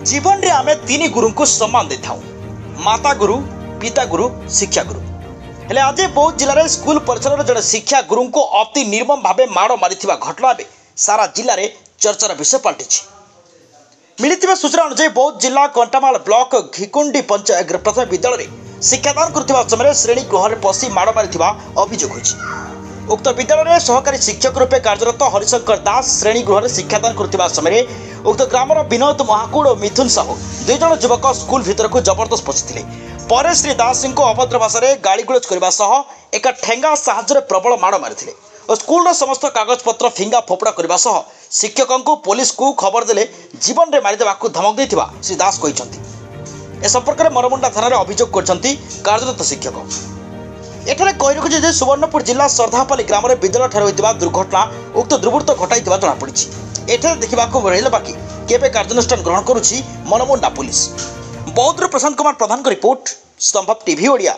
जीवन रे आमे तीन गुरु को सम्मान दे थाउ माता गुरु पिता गुरु शिक्षा गुरु हेले आज बौद्ध जिले में स्कूल परिसर जड़े शिक्षा गुरु को अति निर्मम भाव माड़ मारी घटना में सारा जिले में चर्चार विषय पलटि मिली सूचना अनुसार बौद्ध जिला कंटामाल ब्लॉक घिकुंडी पंचायत प्रथम विद्यालय में शिक्षादान करुवा समय श्रेणी गृह में पशि माड़ मारी अभियोग होती। उक्त विद्यालय में सहकारी शिक्षक रूपे कार्यरत हरिशंकर दास श्रेणी गृह में शिक्षादान करुवा समय उक्त ग्रामर विनोद महाकुड़ और मिथुन साहू दुई जन युवक स्कूल भीतर को जबरदस्त पशिले पर श्री दास को अभद्र भाषा में गाड़ीगुलज करने एक ठेंगा साहाय्य प्रबल माड़ मारी और स्कूल समस्त कागजपत्र फिंगा फोपड़ा करने शिक्षकों को पुलिस को खबर देले जीवन में मारिदेवा धमक देथिबा श्री दास कहते ए संपर्क में मरमुंडा थाना अभियोग करछंती कार्यरत शिक्षक। एठारे कही रखुचे सुवर्णपुर जिला सरधापाली ग्राम में विद्यालय ठारे होइतिबा दुर्घटना उक्त दुर्वृत्त घटाइतिबा जଣା पड़िछि। एठारे देखिबाकू रहिला बाकी केबे कार्यानुष्ठान ग्रहण करुछि मरमुंडा पुलिस। बौद्धर प्रशांत कुमार प्रधान का रिपोर्ट संभव टीवी ओडिया।